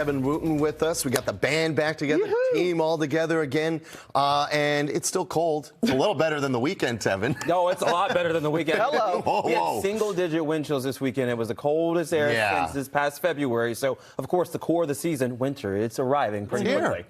Evan Wooten with us. We got the band back together, the team all together again, and it's still cold. It's a little better than the weekend, Tevin. No, it's a lot better than the weekend. Hello. We had single-digit wind chills this weekend. It was the coldest air since this past February. So, of course, the core of the season, winter, it's arriving pretty quickly.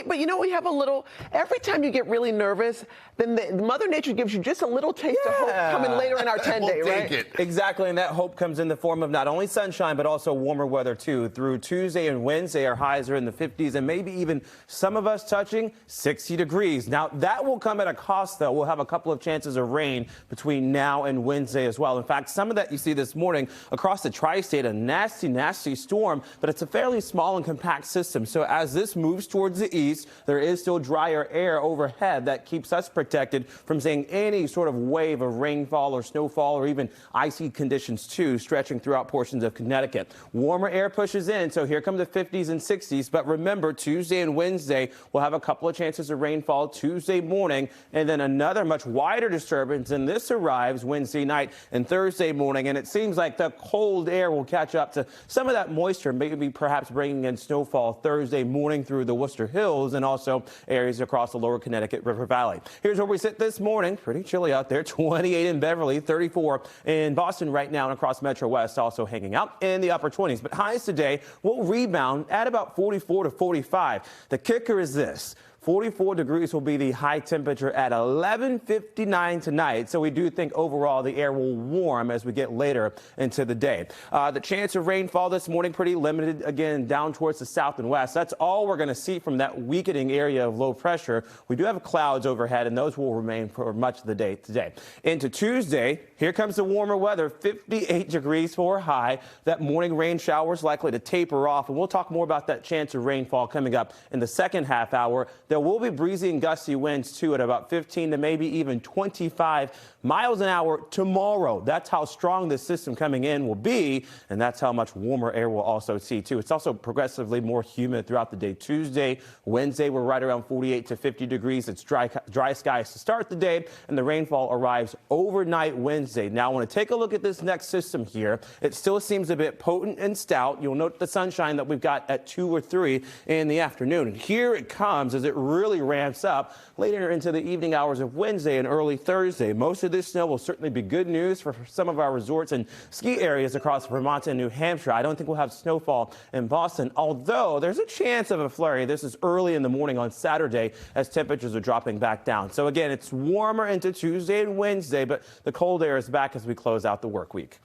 But you know, we have a little. Every time you get really nervous, then Mother Nature gives you just a little taste of hope coming later in our 10-day, We'll right? take it. Exactly, and that hope comes in the form of not only sunshine, but also warmer weather, too. Through Tuesday and Wednesday, our highs are in the 50s, and maybe even some of us touching 60 degrees. Now, that will come at a cost, though. We'll have a couple of chances of rain between now and Wednesday as well. In fact, some of that you see this morning across the tri-state, a nasty, nasty storm, but it's a fairly small and compact system. So as this moves towards the east, there is still drier air overhead that keeps us protected from seeing any sort of wave of rainfall or snowfall or even icy conditions, too, stretching throughout portions of Connecticut. Warmer air pushes in, so here come the 50s and 60s. But remember, Tuesday and Wednesday, we'll have a couple of chances of rainfall Tuesday morning, and then another much wider disturbance, and this arrives Wednesday night and Thursday morning, and it seems like the cold air will catch up to some of that moisture, maybe perhaps bringing in snowfall Thursday morning through the Worcester Hills and also areas across the lower Connecticut River Valley. Here's where we sit this morning. Pretty chilly out there. 28 in Beverly, 34 in Boston right now, and across Metro West also hanging out in the upper 20s. But highs today will rebound at about 44 to 45. The kicker is this. 44 degrees will be the high temperature at 11:59 tonight. So we do think overall the air will warm as we get later into the day. The chance of rainfall this morning pretty limited, again, down towards the south and west. That's all we're going to see from that weakening area of low pressure. We do have clouds overhead, and those will remain for much of the day today. Into Tuesday, here comes the warmer weather, 58 degrees for a high. That morning rain showers likely to taper off, and we'll talk more about that chance of rainfall coming up in the second half hour. There will be breezy and gusty winds, too, at about 15 to maybe even 25 miles an hour tomorrow. That's how strong this system coming in will be, and that's how much warmer air we'll also see, too. It's also progressively more humid throughout the day. Tuesday, Wednesday, we're right around 48 to 50 degrees. It's dry skies to start the day, and the rainfall arrives overnight Wednesday. Now, I want to take a look at this next system here. It still seems a bit potent and stout. You'll note the sunshine that we've got at 2 or 3 in the afternoon. And here it comes as it really ramps up later into the evening hours of Wednesday and early Thursday. Most of this snow will certainly be good news for some of our resorts and ski areas across Vermont and New Hampshire. I don't think we'll have snowfall in Boston, although there's a chance of a flurry. This is early in the morning on Saturday as temperatures are dropping back down. So again, it's warmer into Tuesday and Wednesday, but the cold air is back as we close out the work week.